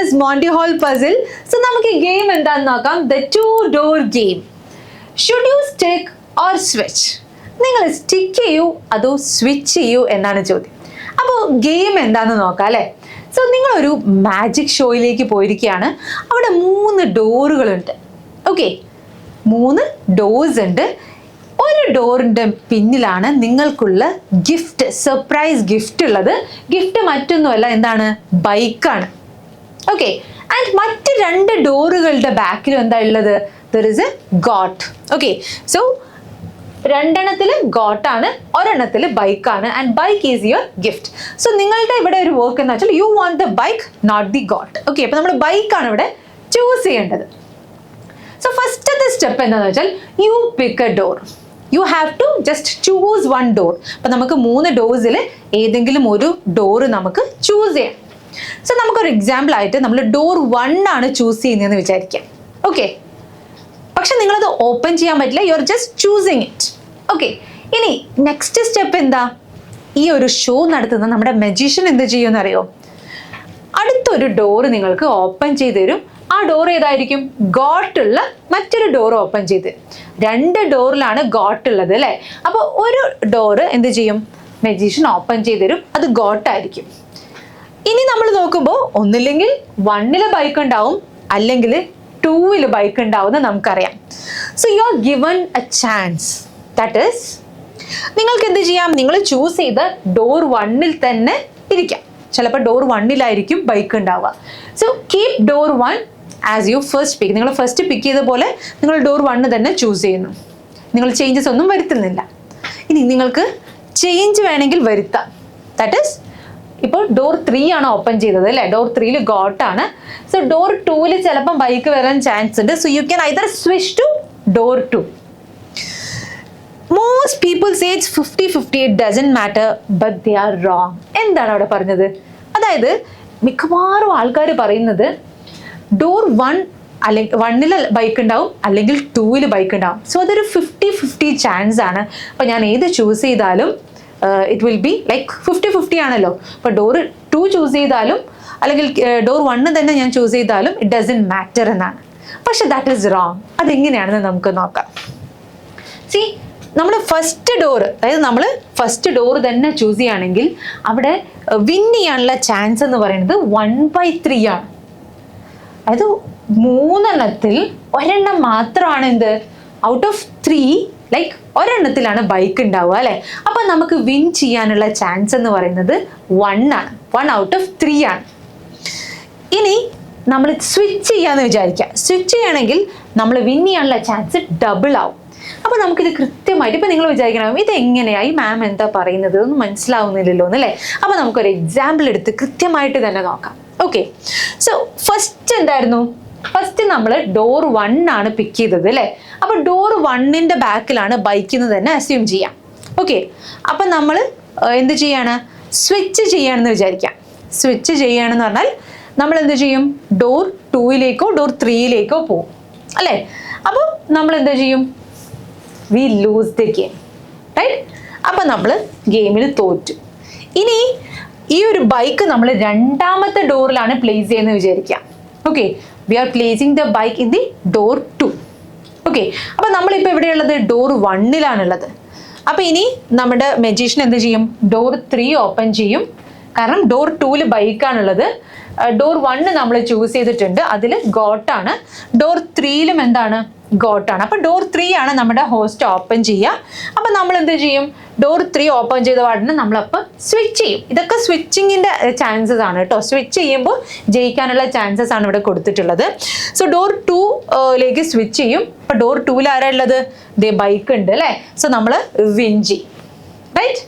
is Monty Hall puzzle. So നമുക്ക് ഈ game എന്താണെന്ന് നോക്കാം. The two-door game. Should you stick or switch? നിങ്ങൾ സ്റ്റിക്ക് ചെയ്യൂ അതോ സ്വിച്ച് ചെയ്യൂ എന്നാണ് ചോദ്യം. അപ്പോൾ ഗെയിം എന്താണെന്ന് നോക്കാം അല്ലേ. സോ നിങ്ങളൊരു മാജിക് ഷോയിലേക്ക് പോയിരിക്കുകയാണ്. അവിടെ 3 ഡോറുകളുണ്ട്. ഓക്കെ, 3 ഡോർസ് ഉണ്ട്. ഒരു ഡോറിൻ്റെ പിന്നിലാണ് നിങ്ങൾക്കുള്ള ഗിഫ്റ്റ്, സർപ്രൈസ് ഗിഫ്റ്റ് ഉള്ളത്. ഗിഫ്റ്റ് മറ്റൊന്നുമല്ല, എന്താണ്? ബൈക്കാണ്. ഓക്കെ, ആൻഡ് മറ്റ് 2 ഡോറുകളുടെ ബാക്കിലും എന്താ ഉള്ളത്? There is a goat. Okay, so 2 ഗോട്ടാണ്, 1 ബൈക്കാണ്, and bike is your gift. So നിങ്ങളുടെ ഇവിടെ ഒരു വർക്ക് എന്ന് വെച്ചാൽ you want the bike, not the goat. Okay, അപ്പോൾ നമ്മൾ ബൈക്കാണ് ഇവിടെ ചൂസ് ചെയ്യേണ്ടത്. സോ ഫസ്റ്റത്തെ സ്റ്റെപ്പ് എന്താണെന്ന് വെച്ചാൽ you pick a door. You have to just choose 1 door. അപ്പം നമുക്ക് 3 ഡോർസിൽ ഏതെങ്കിലും ഒരു ഡോറ് നമുക്ക് ചൂസ് ചെയ്യാം. സോ നമുക്കൊരു എക്സാമ്പിൾ ആയിട്ട് നമ്മൾ ഡോർ 1 ആണ് ചൂസ് ചെയ്യുന്നതെന്ന് വിചാരിക്കാം. ഓക്കെ, പക്ഷെ നിങ്ങളത് ഓപ്പൺ ചെയ്യാൻ പറ്റില്ല, you are just choosing it. Okay, ഇനി നെക്സ്റ്റ് സ്റ്റെപ്പ് എന്താ? ഈ ഒരു ഷോ നടത്തുന്ന നമ്മുടെ മജീഷ്യൻ എന്ത് ചെയ്യുമെന്ന് അറിയോ? അടുത്തൊരു ഡോറ് നിങ്ങൾക്ക് ഓപ്പൺ ചെയ്ത് തരും. ആ ഡോർ ഏതായിരിക്കും? ഗോട്ടുള്ള മറ്റൊരു ഡോർ ഓപ്പൺ ചെയ്ത്. 2 ഡോറിലാണ് ഗോട്ട് ഉള്ളത് അല്ലേ. അപ്പോൾ ഒരു ഡോറ് എന്ത് ചെയ്യും? മജീഷ്യൻ ഓപ്പൺ ചെയ്ത് തരും, അത് ഗോട്ടായിരിക്കും. ഇനി നമ്മൾ നോക്കുമ്പോൾ ഒന്നില്ലെങ്കിൽ 1 ബൈക്ക് ഉണ്ടാവും, അല്ലെങ്കിൽ 2 ബൈക്ക് ഉണ്ടാവും എന്ന് നമുക്കറിയാം. So you are given A chance. That is, നിങ്ങൾക്ക് എന്ത് ചെയ്യാം? നിങ്ങൾ ചൂസ് ചെയ്ത ഡോർ 1 തന്നെ ഇരിക്കാം. ചിലപ്പോൾ ഡോർ 1 ബൈക്ക് ഉണ്ടാവുക. So keep door 1 as you first pick. നിങ്ങൾ ഫസ്റ്റ് പിക്ക് ചെയ്ത പോലെ നിങ്ങൾ ഡോർ 1 തന്നെ ചൂസ് ചെയ്യുന്നു. നിങ്ങൾ ചേഞ്ചസ് ഒന്നും വരുത്തുന്നില്ല. ഇനി നിങ്ങൾക്ക് ചേഞ്ച് വേണമെങ്കിൽ വരുത്താം. ദാറ്റ് ഈസ്, ഇപ്പോൾ ഡോർ 3 ആണ് ഓപ്പൺ ചെയ്തത് അല്ലേ. ഡോർ 3 ഗോട്ടാണ്. സോ ഡോർ 2 ചിലപ്പം ബൈക്ക് വരാൻ ചാൻസ് ഉണ്ട്. So you can either switch to door 2. Most people say it's 50-50, it doesn't matter, but they are wrong. എന്താണ് അവിടെ പറഞ്ഞത്? അതായത് മിക്കവാറും ആൾക്കാർ പറയുന്നത് ഡോർ 1 അല്ലെങ്കിൽ 1 ബൈക്ക് ഉണ്ടാവും, അല്ലെങ്കിൽ 2 ബൈക്ക് ഉണ്ടാവും. സോ അതൊരു 50-50 ചാൻസ് ആണ്. അപ്പോൾ ഞാൻ ഏത് ചൂസ് ചെയ്താലും ഇറ്റ് വിൽ ബി ലൈക്ക് 50-50 ആണല്ലോ. അപ്പോൾ ഡോർ 2 ചൂസ് ചെയ്താലും അല്ലെങ്കിൽ ഡോർ 1 തന്നെ ഞാൻ ചൂസ് ചെയ്താലും ഇറ്റ് ഡസൻറ്റ് മാറ്റർ എന്നാണ്. പക്ഷെ ദാറ്റ് ഈസ് റോങ്. അതെങ്ങനെയാണെന്ന് നമുക്ക് നോക്കാം. സി, നമ്മൾ ഫസ്റ്റ് ഡോർ, അതായത് നമ്മൾ ഫസ്റ്റ് ഡോർ തന്നെ ചൂസ് ചെയ്യുകയാണെങ്കിൽ അവിടെ വിൻ ചെയ്യാനുള്ള ചാൻസ് എന്ന് പറയുന്നത് 1/3 ആണ്. അതായത് 3 1 മാത്രമാണ് എന്ത്? ഔട്ട് ഓഫ് 3 ലൈക്ക് 1 ബൈക്ക് ഉണ്ടാവുക അല്ലേ. അപ്പം നമുക്ക് വിൻ ചെയ്യാനുള്ള ചാൻസ് എന്ന് പറയുന്നത് 1 ആണ്. 1 ഔട്ട് ഓഫ് 3 ആണ്. ഇനി നമ്മൾ സ്വിച്ച് ചെയ്യാന്ന് വിചാരിക്കുക. സ്വിച്ച് ചെയ്യണമെങ്കിൽ നമ്മൾ വിൻ ചെയ്യാനുള്ള ചാൻസ് ഡബിൾ ആവും. അപ്പോൾ നമുക്കിത് കൃത്യമായിട്ട്, ഇപ്പം നിങ്ങൾ വിചാരിക്കണം ഇത് എങ്ങനെയായി മാം എന്താ പറയുന്നത്, ഒന്നും മനസ്സിലാവുന്നില്ലല്ലോ എന്നല്ലേ. അപ്പോൾ നമുക്കൊരു എക്സാമ്പിൾ എടുത്ത് കൃത്യമായിട്ട് തന്നെ നോക്കാം. ഓക്കെ, സോ ഫസ്റ്റ് എന്തായിരുന്നു? ഫസ്റ്റ് നമ്മൾ ഡോർ 1 ആണ് പിക്ക് ചെയ്തത് അല്ലേ. അപ്പോൾ ഡോർ 1 ബാക്കിലാണ് ബൈക്ക് എന്ന് തന്നെ അസ്യൂം ചെയ്യാം. ഓക്കെ, അപ്പം നമ്മൾ എന്ത് ചെയ്യാണ്? സ്വിച്ച് ചെയ്യാണെന്ന് വിചാരിക്കാം. സ്വിച്ച് ചെയ്യുകയാണെന്ന് പറഞ്ഞാൽ നമ്മൾ എന്ത് ചെയ്യും? ഡോർ 2 ഡോർ 3 പോകും അല്ലേ. അപ്പോൾ നമ്മൾ എന്ത് ചെയ്യും? We lose the game, right? അപ്പം നമ്മൾ ഗെയിമിൽ തോറ്റു. ഇനി ഈ ഒരു ബൈക്ക് നമ്മൾ 2ാമത്തെ ഡോറിലാണ് പ്ലേസ് ചെയ്യുന്നത് വിചാരിക്കാം. Okay, we are placing the bike in the door 2. Okay, അപ്പം നമ്മളിപ്പോൾ എവിടെയുള്ളത്? ഡോർ 1 അപ്പം ഇനി നമ്മുടെ മജീഷ്യൻ എന്ത് ചെയ്യും? ഡോർ 3 ഓപ്പൺ ചെയ്യും. കാരണം ഡോർ 2 ബൈക്കാണുള്ളത്. ഡോർ 1 നമ്മൾ ചൂസ് ചെയ്തിട്ടുണ്ട്, അതിൽ ഗോട്ടാണ്. ഡോർ 3 എന്താണ്? ഗോട്ടാണ്. അപ്പോൾ ഡോർ 3 ആണ് നമ്മുടെ ഹോസ്റ്റ് ഓപ്പൺ ചെയ്യുക. അപ്പം നമ്മൾ എന്ത് ചെയ്യും? ഡോർ 3 ഓപ്പൺ ചെയ്ത പാടിന് നമ്മളപ്പോൾ സ്വിച്ച് ചെയ്യും. ഇതൊക്കെ സ്വിച്ചിങ്ങിൻ്റെ ചാൻസസ് ആണ് കേട്ടോ. സ്വിച്ച് ചെയ്യുമ്പോൾ ജയിക്കാനുള്ള ചാൻസസ് ആണ് ഇവിടെ കൊടുത്തിട്ടുള്ളത്. സോ ഡോർ 2 സ്വിച്ച് ചെയ്യും. അപ്പോൾ ഡോർ 2 ആരാ ഉള്ളത്? ദേ ബൈക്ക് ഉണ്ട് അല്ലേ. സോ നമ്മൾ വിൻ ചെയ്യും, റൈറ്റ്?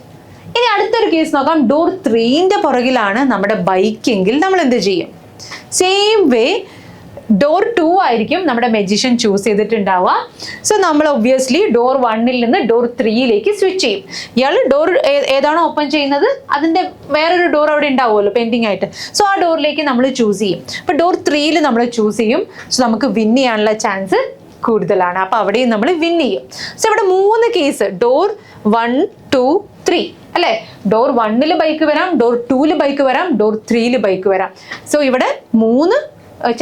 ഇനി അടുത്തൊരു കേസ് നോക്കാം. ഡോർ 3 പുറകിലാണ് നമ്മുടെ ബൈക്കെങ്കിൽ നമ്മൾ എന്ത് ചെയ്യും? സെയിം വേ ഡോർ 2 ആയിരിക്കും നമ്മുടെ മജീഷ്യൻ ചൂസ് ചെയ്തിട്ടുണ്ടാവുക. സോ നമ്മൾ ഒബ്വിയസ്ലി ഡോർ 1 ഡോർ 3 സ്വിച്ച് ചെയ്യും. ഇയാൾ ഡോർ ഏതാണോ ഓപ്പൺ ചെയ്യുന്നത് അതിൻ്റെ വേറൊരു ഡോർ അവിടെ ഉണ്ടാവുമല്ലോ പെൻഡിങ് ആയിട്ട്. സോ ആ ഡോറിലേക്ക് നമ്മൾ ചൂസ് ചെയ്യും. അപ്പോൾ ഡോർ 3 നമ്മൾ ചൂസ് ചെയ്യും. സോ നമുക്ക് വിൻ ചെയ്യാനുള്ള ചാൻസ് കൂടുതലാണ്. അപ്പോൾ അവിടെയും നമ്മൾ വിൻ ചെയ്യും. സോ ഇവിടെ 3 കേസ്, ഡോർ 1, 2, 3 അല്ലേ? ഡോർ 1 ബൈക്ക് വരാം, ഡോർ 2 ബൈക്ക് വരാം, ഡോർ 3 ബൈക്ക് വരാം. സോ ഇവിടെ 3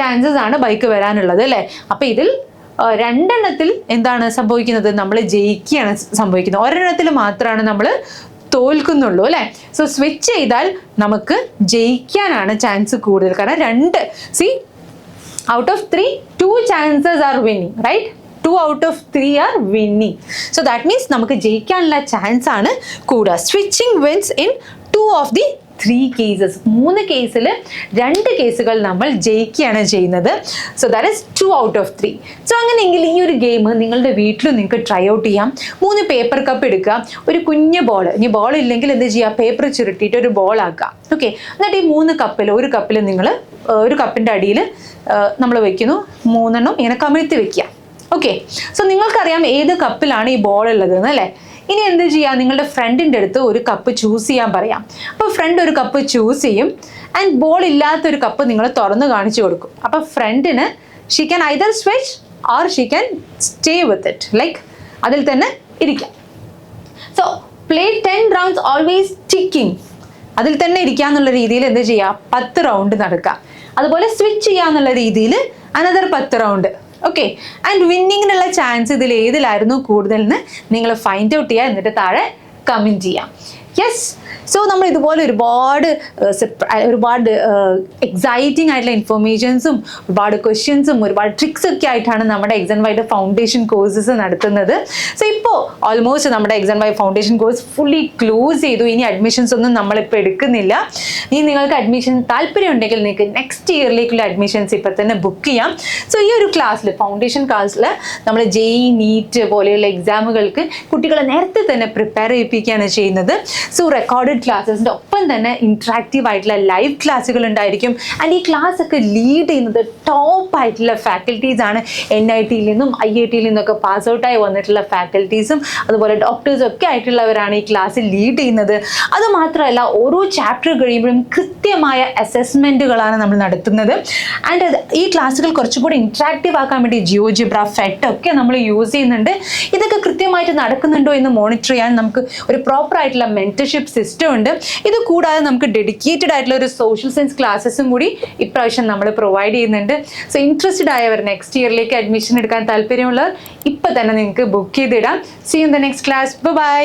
ചാൻസസ് ആണ് ബൈക്ക് വരാനുള്ളത് അല്ലേ? അപ്പൊ ഇതിൽ 2 എണ്ണത്തിൽ എന്താണ് സംഭവിക്കുന്നത്? നമ്മൾ ജയിക്കുകയാണ് സംഭവിക്കുന്നത്. ഒരെണ്ണത്തിൽ മാത്രമാണ് നമ്മൾ തോൽക്കുന്നുള്ളൂ അല്ലേ? സോ സ്വിച്ച് ചെയ്താൽ നമുക്ക് ജയിക്കാനാണ് ചാൻസ് കൂടുതൽ. കാരണം 2 out of 3 2 chances are winning, right? 2 out of 3 are winning. So that means നമുക്ക് ജയിക്കാനുള്ള ചാൻസ് ആണ് കൂടുക. Switching wins in 2 of the 3 cases. 3 കേസിൽ 2 കേസുകൾ നമ്മൾ ജയിക്കുകയാണ് ചെയ്യുന്നത്. So that is 2 out of 3. So അങ്ങനെയെങ്കിൽ ഈ ഒരു ഗെയിം നിങ്ങളുടെ വീട്ടിൽ നിങ്ങൾക്ക് ട്രൈ ഔട്ട് ചെയ്യാം. 3 പേപ്പർ കപ്പ് എടുക്കുക, ഒരു കുഞ്ഞ് ബോൾ, ഇനി ബോൾ ഇല്ലെങ്കിൽ എന്ത് ചെയ്യുക, പേപ്പർ ചുരുട്ടിയിട്ട് ഒരു ബോൾ ആക്കുക. ഓക്കെ, എന്നിട്ട് ഈ 3 കപ്പിൽ ഒരു കപ്പിൽ നിങ്ങൾ ഒരു കപ്പിൻ്റെ അടിയിൽ നമ്മൾ വെക്കുന്നു, 3 എണ്ണം ഇങ്ങനെ കമിഴ്ത്തി വെക്കുക. ഓക്കെ, സോ നിങ്ങൾക്കറിയാം ഏത് കപ്പിലാണ് ഈ ബോൾ ഉള്ളതെന്ന് അല്ലേ? ഇനി എന്ത് ചെയ്യുക, നിങ്ങളുടെ ഫ്രണ്ടിൻ്റെ അടുത്ത് ഒരു കപ്പ് ചൂസ് ചെയ്യാൻ പറയാം. അപ്പോൾ ഫ്രണ്ട് ഒരു കപ്പ് ചൂസ് ചെയ്യും ആൻഡ് ബോൾ ഇല്ലാത്തൊരു കപ്പ് നിങ്ങൾ തുറന്ന് കാണിച്ചു കൊടുക്കും. അപ്പോൾ ഫ്രണ്ടിന് she can either switch or she can stay with it, like അതിൽ തന്നെ ഇരിക്കാം. So play 10 rounds always ticking, അതിൽ തന്നെ ഇരിക്കാന്നുള്ള രീതിയിൽ എന്ത് ചെയ്യുക, 10 റൗണ്ട് നടക്കുക. അതുപോലെ സ്വിച്ച് ചെയ്യാന്നുള്ള രീതിയിൽ അനദർ 10 റൗണ്ട്. ഓക്കെ, ആൻഡ് വിന്നിങ്ങിനുള്ള ചാൻസ് ഇതിൽ ഏതിലായിരുന്നു കൂടുതലെന്ന് നിങ്ങൾ ഫൈൻഡ് ഔട്ട് ചെയ്യുക, എന്നിട്ട് താഴെ കമൻറ്റ് ചെയ്യാം. യെസ്, സോ നമ്മൾ ഇതുപോലെ ഒരുപാട് എക്സൈറ്റിംഗ് ആയിട്ടുള്ള ഇൻഫർമേഷൻസും ഒരുപാട് ക്വസ്റ്റ്യൻസും ഒരുപാട് ട്രിക്സ് ഒക്കെ ആയിട്ടാണ് നമ്മുടെ എക്സാം വൈ ഫൗണ്ടേഷൻ കോഴ്സസ് നടത്തുന്നത്. സോ ഇപ്പോൾ ഓൾമോസ്റ്റ് നമ്മുടെ exam Y foundation course fully close ചെയ്തു. ഇനി അഡ്മിഷൻസ് ഒന്നും നമ്മളിപ്പോൾ എടുക്കുന്നില്ല. ഇനി നിങ്ങൾക്ക് അഡ്മിഷൻ താല്പര്യം ഉണ്ടെങ്കിൽ നിങ്ങൾക്ക് നെക്സ്റ്റ് ഇയറിലേക്കുള്ള അഡ്മിഷൻസ് ഇപ്പം തന്നെ ബുക്ക് ചെയ്യാം. സോ ഈ ഒരു ക്ലാസ്സിൽ, ഫൗണ്ടേഷൻ ക്ലാസ്സിൽ നമ്മൾ JEE നീറ്റ് പോലെയുള്ള എക്സാമുകൾക്ക് കുട്ടികളെ നേരത്തെ തന്നെ പ്രിപ്പയർ ചെയ്യിപ്പിക്കുകയാണ് ചെയ്യുന്നത്. സോ റെക്കോർഡഡ് ക്ലാസ്സസിൻ്റെ ഒപ്പം തന്നെ ഇൻട്രാക്റ്റീവ് ആയിട്ടുള്ള ലൈവ് ക്ലാസ്സുകൾ ഉണ്ടായിരിക്കും. ആൻഡ് ഈ ക്ലാസ് ഒക്കെ ലീഡ് ചെയ്യുന്നത് ടോപ്പ് ആയിട്ടുള്ള ഫാക്കൽറ്റീസ് ആണ്. NITയിൽ നിന്നും IITയിൽ നിന്നൊക്കെ പാസ് ഔട്ടായി വന്നിട്ടുള്ള ഫാക്കൽറ്റീസും അതുപോലെ ഡോക്ടേഴ്സും ഒക്കെ ആയിട്ടുള്ളവരാണ് ഈ ക്ലാസ് ലീഡ് ചെയ്യുന്നത്. അതുമാത്രമല്ല, ഓരോ ചാപ്റ്റർ കഴിയുമ്പോഴും കൃത്യമായ അസസ്മെൻറ്റുകളാണ് നമ്മൾ നടത്തുന്നത്. ആൻഡ് ഈ ക്ലാസ്സുകൾ കുറച്ചുകൂടി ഇൻട്രാക്റ്റീവ് ആക്കാൻ വേണ്ടി ജിയോജിബ്ര, ഫെറ്റ് ഒക്കെ നമ്മൾ യൂസ് ചെയ്യുന്നുണ്ട്. ഇതൊക്കെ കൃത്യമായിട്ട് നടക്കുന്നുണ്ടോ എന്ന് മോണിറ്റർ ചെയ്യാൻ നമുക്ക് ഒരു പ്രോപ്പർ ആയിട്ടുള്ള മെന്റർഷിപ്പ് സിസ്റ്റം ഉണ്ട്. ഇത് കൂടാതെ നമുക്ക് ഡെഡിക്കേറ്റഡ് ആയിട്ടുള്ള ഒരു സോഷ്യൽ സയൻസ് ക്ലാസ്സസും കൂടി ഇപ്രാവശ്യം നമ്മൾ പ്രൊവൈഡ് ചെയ്യുന്നുണ്ട്. സോ ഇൻട്രസ്റ്റഡ് ആയവർ, നെക്സ്റ്റ് ഇയറിലേക്ക് അഡ്മിഷൻ എടുക്കാൻ താല്പര്യമുള്ളവർ ഇപ്പം തന്നെ നിങ്ങൾക്ക് ബുക്ക് ചെയ്തിടാം. See in the next class. By.